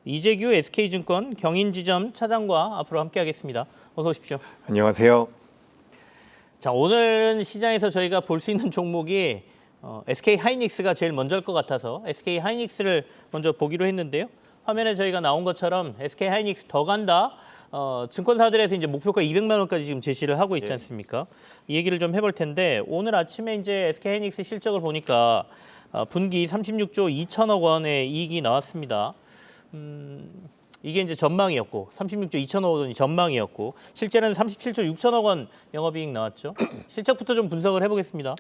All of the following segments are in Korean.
이재규 SK증권 경인지점 차장과 앞으로 함께하겠습니다. 어서 오십시오. 안녕하세요. 자, 오늘은 시장에서 저희가 볼 수 있는 종목이 SK하이닉스가 제일 먼저일 것 같아서 SK하이닉스를 먼저 보기로 했는데요. 화면에 저희가 나온 것처럼 SK하이닉스 더 간다. 증권사들에서 이제 목표가 200만 원까지 지금 제시를 하고 있지 않습니까? 이 얘기를 좀 해볼 텐데 오늘 아침에 이제 SK하이닉스 실적을 보니까 분기 36조 2천억 원의 이익이 나왔습니다. 이게 이제 전망이었고 36조 2천억 원이 전망이었고 실제는 37조 6천억 원 영업이익 나왔죠. 실적부터 좀 분석을 해보겠습니다.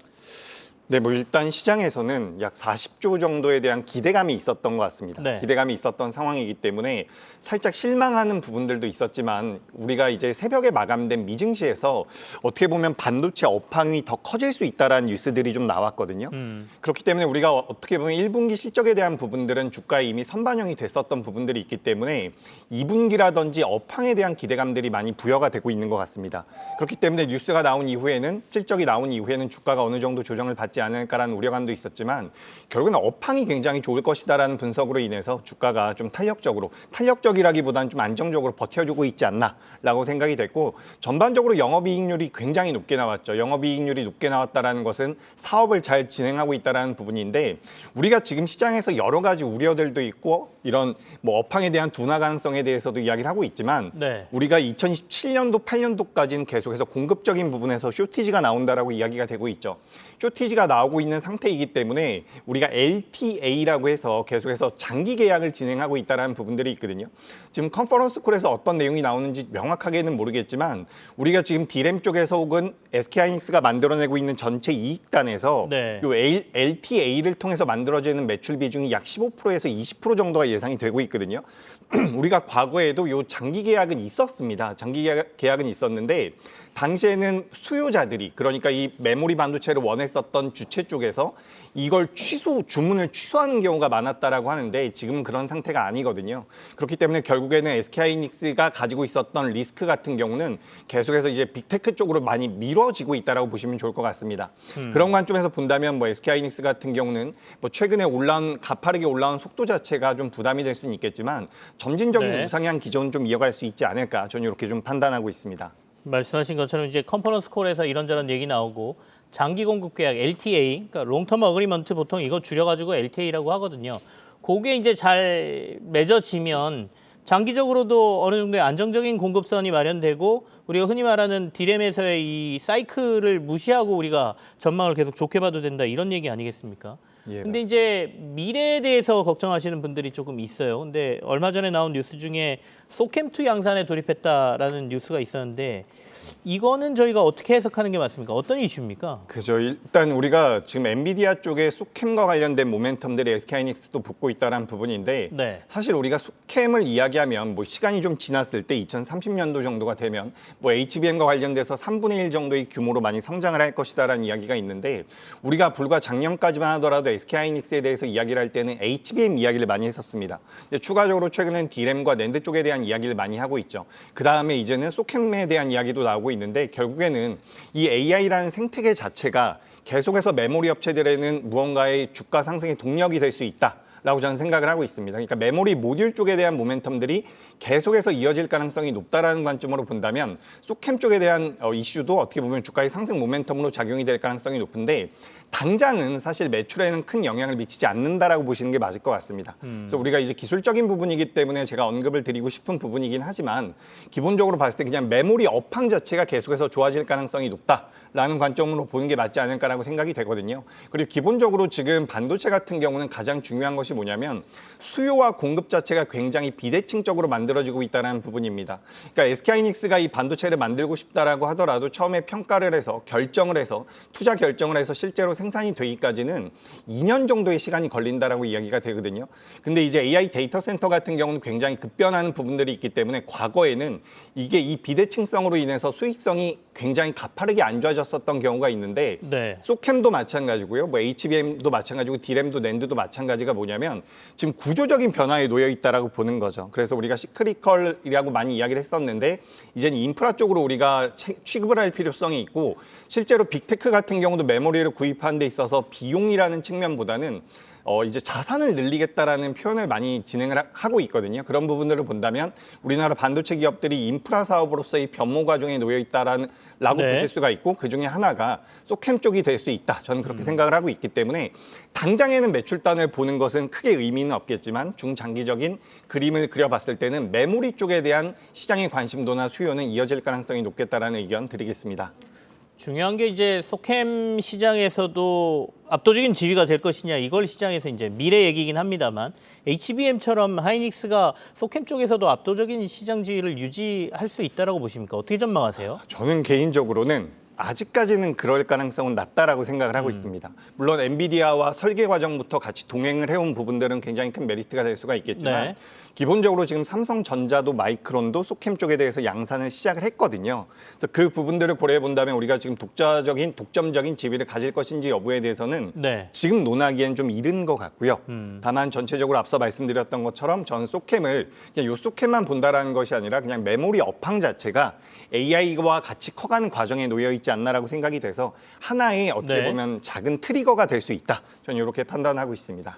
네, 일단 시장에서는 약 40조 정도에 대한 기대감이 있었던 것 같습니다. 네. 기대감이 있었던 상황이기 때문에 살짝 실망하는 부분들도 있었지만 우리가 이제 새벽에 마감된 미증시에서 어떻게 보면 반도체 업황이 더 커질 수 있다라는 뉴스들이 좀 나왔거든요. 그렇기 때문에 우리가 어떻게 보면 1분기 실적에 대한 부분들은 주가에 이미 선반영이 됐었던 부분들이 있기 때문에 2분기라든지 업황에 대한 기대감들이 많이 부여가 되고 있는 것 같습니다. 그렇기 때문에 뉴스가 나온 이후에는 실적이 나온 이후에는 주가가 어느 정도 조정을 받지 않을까라는 우려감도 있었지만 결국은 업황이 굉장히 좋을 것이다라는 분석으로 인해서 주가가 좀 탄력적이라기보다는 좀 안정적으로 버텨주고 있지 않나라고 생각이 됐고 전반적으로 영업이익률이 굉장히 높게 나왔죠. 영업이익률이 높게 나왔다라는 것은 사업을 잘 진행하고 있다라는 부분인데 우리가 지금 시장에서 여러 가지 우려들도 있고 이런 업황에 대한 둔화 가능성에 대해서도 이야기를 하고 있지만 네. 우리가 2027년도, 8년도까지는 계속해서 공급적인 부분에서 쇼티지가 나온다라고 이야기가 되고 있죠. 쇼티지가 나오고 있는 상태이기 때문에 우리가 LTA라고 해서 계속해서 장기 계약을 진행하고 있다는 부분들이 있거든요. 지금 컨퍼런스 콜에서 어떤 내용이 나오는지 명확하게는 모르겠지만 우리가 지금 D램 쪽에서 혹은 SK하이닉스가 만들어내고 있는 전체 이익단에서 네. 요 LTA를 통해서 만들어지는 매출 비중이 약 15%에서 20% 정도가 예상이 되고 있거든요. 우리가 과거에도 요 장기 계약은 있었습니다. 장기 계약은 있었는데 당시에는 수요자들이 그러니까 이 메모리 반도체를 원했었던 주체 쪽에서 이걸 주문을 취소하는 경우가 많았다라고 하는데 지금은 그런 상태가 아니거든요. 그렇기 때문에 결국에는 SK하이닉스가 가지고 있었던 리스크 같은 경우는 계속해서 이제 빅테크 쪽으로 많이 미뤄지고 있다라고 보시면 좋을 것 같습니다. 그런 관점에서 본다면 SK하이닉스 같은 경우는 최근에 가파르게 올라온 속도 자체가 좀 부담이 될 수는 있겠지만 점진적인 네. 우상향 기조는 좀 이어갈 수 있지 않을까 저는 이렇게 좀 판단하고 있습니다. 말씀하신 것처럼 이제 컨퍼런스 콜에서 이런저런 얘기 나오고 장기 공급 계약 LTA, 그러니까 롱텀 어그리먼트 보통 이거 줄여가지고 LTA라고 하거든요. 그게 이제 잘 맺어지면 장기적으로도 어느 정도의 안정적인 공급선이 마련되고 우리가 흔히 말하는 D램에서의 이 사이클을 무시하고 우리가 전망을 계속 좋게 봐도 된다 이런 얘기 아니겠습니까? 예, 근데 이제 미래에 대해서 걱정하시는 분들이 조금 있어요. 근데 얼마 전에 나온 뉴스 중에 소캠2 양산에 돌입했다라는 뉴스가 있었는데 이거는 저희가 어떻게 해석하는 게 맞습니까? 어떤 이슈입니까? 그죠. 일단 우리가 지금 엔비디아 쪽에 소캠과 관련된 모멘텀들이 SK하이닉스도 붙고 있다는 부분인데 네. 사실 우리가 소캠을 이야기하면 시간이 좀 지났을 때 2030년도 정도가 되면 HBM과 관련돼서 3분의 1 정도의 규모로 많이 성장을 할 것이다라는 이야기가 있는데 우리가 불과 작년까지만 하더라도 SK하이닉스에 대해서 이야기를 할 때는 HBM 이야기를 많이 했었습니다. 근데 추가적으로 최근엔 D램과 낸드 쪽에 대한 이야기를 많이 하고 있죠. 그 다음에 이제는 소캠에 대한 이야기도 나오고 있는데 결국에는 이 AI라는 생태계 자체가 계속해서 메모리 업체들에는 무언가의 주가 상승의 동력이 될 수 있다라고 저는 생각을 하고 있습니다. 그러니까 메모리 모듈 쪽에 대한 모멘텀들이 계속해서 이어질 가능성이 높다라는 관점으로 본다면 소캠 쪽에 대한 이슈도 어떻게 보면 주가의 상승 모멘텀으로 작용이 될 가능성이 높은데 당장은 사실 매출에는 큰 영향을 미치지 않는다라고 보시는 게 맞을 것 같습니다. 그래서 우리가 이제 기술적인 부분이기 때문에 제가 언급을 드리고 싶은 부분이긴 하지만 기본적으로 봤을 때 그냥 메모리 업황 자체가 계속해서 좋아질 가능성이 높다라는 관점으로 보는 게 맞지 않을까라고 생각이 되거든요. 그리고 기본적으로 지금 반도체 같은 경우는 가장 중요한 것이 뭐냐면 수요와 공급 자체가 굉장히 비대칭적으로 만들어지고 있다는 부분입니다. 그러니까 SK하이닉스가 이 반도체를 만들고 싶다라고 하더라도 처음에 평가를 해서 결정을 해서 투자 결정을 해서 실제로 생산이 되기까지는 2년 정도의 시간이 걸린다라고 이야기가 되거든요. 근데 이제 AI 데이터 센터 같은 경우는 굉장히 급변하는 부분들이 있기 때문에 과거에는 이게 이 비대칭성으로 인해서 수익성이 굉장히 가파르게 안 좋아졌었던 경우가 있는데 네. 소캠도 마찬가지고요. HBM도 마찬가지고 D램도 낸드도 마찬가지가 뭐냐면 지금 구조적인 변화에 놓여 있다라고 보는 거죠. 그래서 우리가 시크리컬이라고 많이 이야기를 했었는데 이제는 인프라 쪽으로 우리가 취급을 할 필요성이 있고 실제로 빅테크 같은 경우도 메모리를 구입하는 데 있어서 비용이라는 측면보다는 이제 자산을 늘리겠다라는 표현을 많이 진행을 하고 있거든요. 그런 부분들을 본다면 우리나라 반도체 기업들이 인프라 사업으로서의 변모 과정에 놓여 있다라고 네. 보실 수가 있고 그 중에 하나가 소캠 쪽이 될 수 있다. 저는 그렇게 생각을 하고 있기 때문에 당장에는 매출단을 보는 것은 크게 의미는 없겠지만 중장기적인 그림을 그려봤을 때는 메모리 쪽에 대한 시장의 관심도나 수요는 이어질 가능성이 높겠다라는 의견 드리겠습니다. 중요한 게 이제 소캠 시장에서도 압도적인 지위가 될 것이냐 이걸 시장에서 이제 미래 얘기긴 합니다만 HBM처럼 하이닉스가 소캠 쪽에서도 압도적인 시장 지위를 유지할 수 있다라고 보십니까? 어떻게 전망하세요? 저는 개인적으로는 아직까지는 그럴 가능성은 낮다라고 생각을 하고 있습니다. 물론 엔비디아와 설계 과정부터 같이 동행을 해온 부분들은 굉장히 큰 메리트가 될 수가 있겠지만 네. 기본적으로 지금 삼성전자도 마이크론도 소캠 쪽에 대해서 양산을 시작을 했거든요. 그래서 그 부분들을 고려해 본다면 우리가 지금 독점적인 지위를 가질 것인지 여부에 대해서는 네. 지금 논하기엔 좀 이른 것 같고요. 다만 전체적으로 앞서 말씀드렸던 것처럼 전 소캠을 그냥 요 소캠만 본다라는 것이 아니라 그냥 메모리 업황 자체가 AI와 같이 커가는 과정에 놓여 있지 않나라고 생각이 돼서 하나의 어떻게 네. 보면 작은 트리거가 될 수 있다. 저는 이렇게 판단하고 있습니다.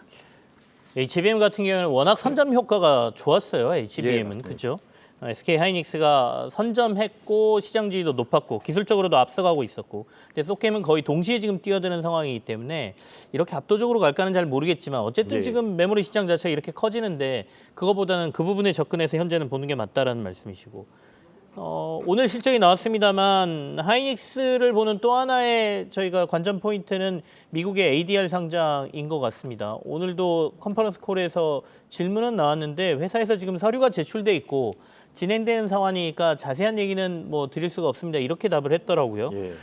HBM 같은 경우는 워낙 선점 효과가 좋았어요. 예, HBM은 맞습니다. 그죠? SK 하이닉스가 선점했고 시장 지위도 높았고 기술적으로도 앞서가고 있었고 근데 소캠은 거의 동시에 지금 뛰어드는 상황이기 때문에 이렇게 압도적으로 갈까는 잘 모르겠지만 어쨌든 예. 지금 메모리 시장 자체가 이렇게 커지는데 그거보다는 그 부분에 접근해서 현재는 보는 게 맞다라는 말씀이시고 오늘 실적이 나왔습니다만 하이닉스를 보는 또 하나의 저희가 관전 포인트는 미국의 ADR 상장인 것 같습니다. 오늘도 컨퍼런스 콜에서 질문은 나왔는데 회사에서 지금 서류가 제출돼 있고 진행되는 상황이니까 자세한 얘기는 뭐 드릴 수가 없습니다. 이렇게 답을 했더라고요. 예.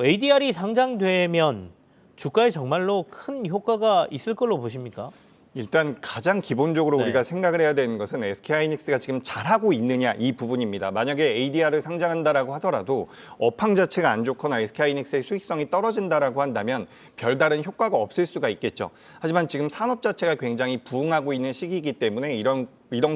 ADR이 상장되면 주가에 정말로 큰 효과가 있을 걸로 보십니까? 일단 가장 기본적으로 네. 우리가 생각을 해야 되는 것은 SK하이닉스가 지금 잘하고 있느냐 이 부분입니다. 만약에 ADR을 상장한다라고 하더라도 업황 자체가 안 좋거나 SK하이닉스의 수익성이 떨어진다라고 한다면 별다른 효과가 없을 수가 있겠죠. 하지만 지금 산업 자체가 굉장히 부흥하고 있는 시기이기 때문에 이런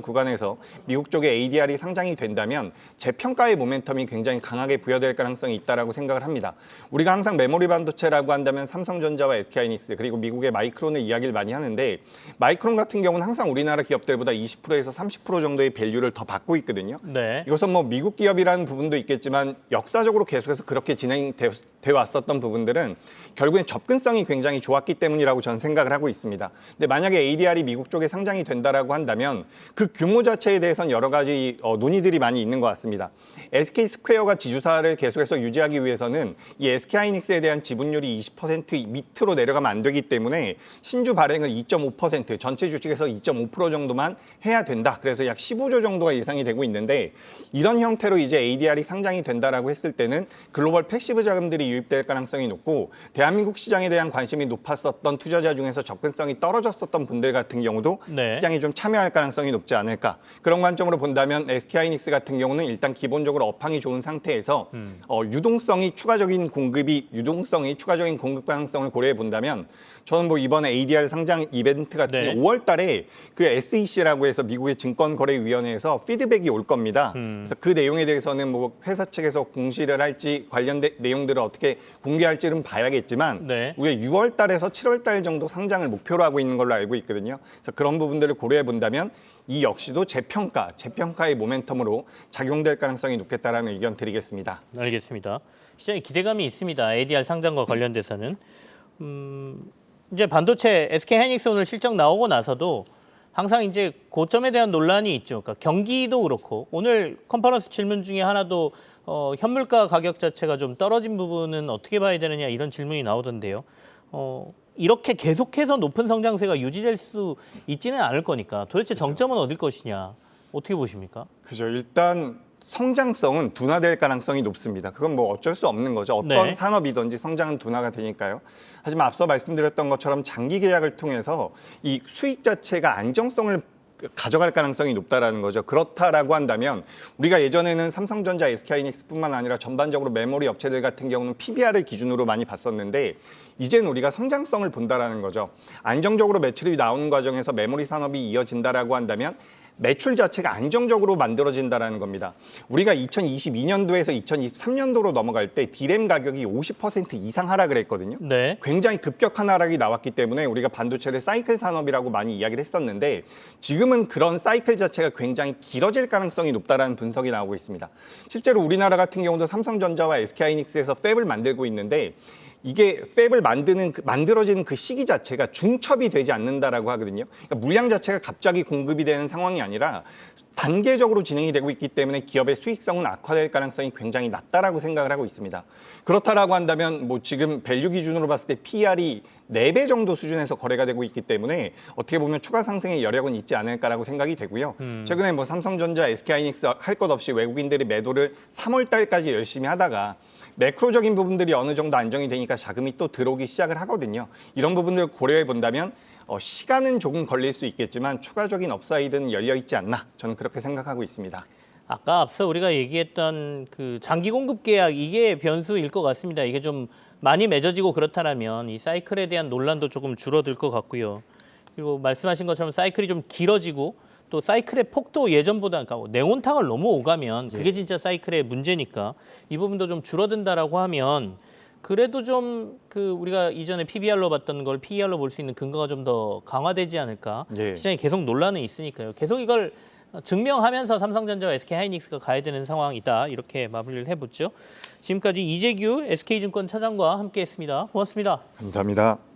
구간에서 미국 쪽에 ADR이 상장이 된다면 재평가의 모멘텀이 굉장히 강하게 부여될 가능성이 있다라고 생각을 합니다. 우리가 항상 메모리 반도체라고 한다면 삼성전자와 SK하이닉스 그리고 미국의 마이크론을 이야기를 많이 하는데 마이크론 같은 경우는 항상 우리나라 기업들보다 20%에서 30% 정도의 밸류를 더 받고 있거든요. 네. 이것은 뭐 미국 기업이라는 부분도 있겠지만 역사적으로 계속해서 그렇게 진행돼 왔었던 부분들은 결국엔 접근성이 굉장히 좋았기 때문이라고 저는 생각을 하고 있습니다. 근데 만약에 ADR이 미국 쪽에 상장이 된다라고 한다면 그 규모 자체에 대해서는 여러 가지 논의들이 많이 있는 것 같습니다. SK 스퀘어가 지주사를 계속해서 유지하기 위해서는 이 SK 하이닉스에 대한 지분율이 20% 밑으로 내려가면 안 되기 때문에 신주 발행을 2.5% 전체 주식에서 2.5% 정도만 해야 된다. 그래서 약 15조 정도가 예상이 되고 있는데 이런 형태로 이제 ADR이 상장이 된다라고 했을 때는 글로벌 패시브 자금들이 유입될 가능성이 높고 대한민국 시장에 대한 관심이 높았었던 투자자 중에서 접근성이 떨어졌었던 분들 같은 경우도 네. 시장에 좀 참여할 가능성이 높지 않을까. 그런 관점으로 본다면 SK하이닉스 같은 경우는 일단 기본적으로 업황이 좋은 상태에서 유동성이 추가적인 공급 가능성을 고려해 본다면 저는 뭐 이번에 ADR 상장 이벤트 같은 네. 게 5월 달에 그 SEC라고 해서 미국의 증권거래위원회에서 피드백이 올 겁니다. 그래서 그 내용에 대해서는 뭐 회사 측에서 공시를 할지 관련된 내용들을 어떻게 공개할지는 봐야겠지만 네. 우리가 6월 달에서 7월 달 정도 상장을 목표로 하고 있는 걸로 알고 있거든요. 그래서 그런 부분들을 고려해 본다면 이 역시도 재평가의 모멘텀으로 작용될 가능성이 높겠다라는 의견 드리겠습니다. 알겠습니다. 시장에 기대감이 있습니다. ADR 상장과 관련돼서는. 이제 반도체 SK 하이닉스 오늘 실적 나오고 나서도 항상 이제 고점에 대한 논란이 있죠. 그러니까 경기도 그렇고 오늘 컨퍼런스 질문 중에 하나도 현물가 가격 자체가 좀 떨어진 부분은 어떻게 봐야 되느냐 이런 질문이 나오던데요. 이렇게 계속해서 높은 성장세가 유지될 수 있지는 않을 거니까 도대체 정점은 어딜 것이냐 어떻게 보십니까? 그죠. 일단 성장성은 둔화될 가능성이 높습니다. 그건 뭐 어쩔 수 없는 거죠. 어떤 네. 산업이든지 성장은 둔화가 되니까요. 하지만 앞서 말씀드렸던 것처럼 장기 계약을 통해서 이 수익 자체가 안정성을 가져갈 가능성이 높다라는 거죠. 그렇다라고 한다면 우리가 예전에는 삼성전자, SK하이닉스뿐만 아니라 전반적으로 메모리 업체들 같은 경우는 PBR을 기준으로 많이 봤었는데 이제는 우리가 성장성을 본다라는 거죠. 안정적으로 매출이 나오는 과정에서 메모리 산업이 이어진다라고 한다면 매출 자체가 안정적으로 만들어진다는 겁니다. 우리가 2022년도에서 2023년도로 넘어갈 때 D램 가격이 50% 이상 하락을 했거든요. 네. 굉장히 급격한 하락이 나왔기 때문에 우리가 반도체를 사이클 산업이라고 많이 이야기를 했었는데 지금은 그런 사이클 자체가 굉장히 길어질 가능성이 높다라는 분석이 나오고 있습니다. 실제로 우리나라 같은 경우도 삼성전자와 SK하이닉스에서 팹을 만들고 있는데 이게 팹을 만들어지는 그 시기 자체가 중첩이 되지 않는다라고 하거든요. 그러니까 물량 자체가 갑자기 공급이 되는 상황이 아니라 단계적으로 진행이 되고 있기 때문에 기업의 수익성은 악화될 가능성이 굉장히 낮다라고 생각을 하고 있습니다. 그렇다라고 한다면 뭐 지금 밸류 기준으로 봤을 때 PER이 4배 정도 수준에서 거래가 되고 있기 때문에 어떻게 보면 추가 상승의 여력은 있지 않을까라고 생각이 되고요. 최근에 뭐 삼성전자, SK하이닉스 할 것 없이 외국인들이 매도를 3월 달까지 열심히 하다가 매크로적인 부분들이 어느 정도 안정이 되니까 자금이 또 들어오기 시작을 하거든요. 이런 부분들을 고려해 본다면 시간은 조금 걸릴 수 있겠지만 추가적인 업사이드는 열려 있지 않나 저는 그렇게 생각하고 있습니다. 아까 앞서 우리가 얘기했던 그 장기 공급 계약 이게 변수일 것 같습니다. 이게 좀 많이 맺어지고 그렇다면 이 사이클에 대한 논란도 조금 줄어들 것 같고요. 그리고 말씀하신 것처럼 사이클이 좀 길어지고 또 사이클의 폭도 예전보다 그러니까 네온탕을 너무 오가면 그게 진짜 사이클의 문제니까 이 부분도 좀 줄어든다라고 하면 그래도 좀 그 우리가 이전에 PBR로 봤던 걸 PER로 볼 수 있는 근거가 좀 더 강화되지 않을까. 시장에 계속 논란은 있으니까요. 계속 이걸 증명하면서 삼성전자와 SK하이닉스가 가야 되는 상황이다. 이렇게 마무리를 해보죠. 지금까지 이재규 SK증권 차장과 함께했습니다. 고맙습니다. 감사합니다.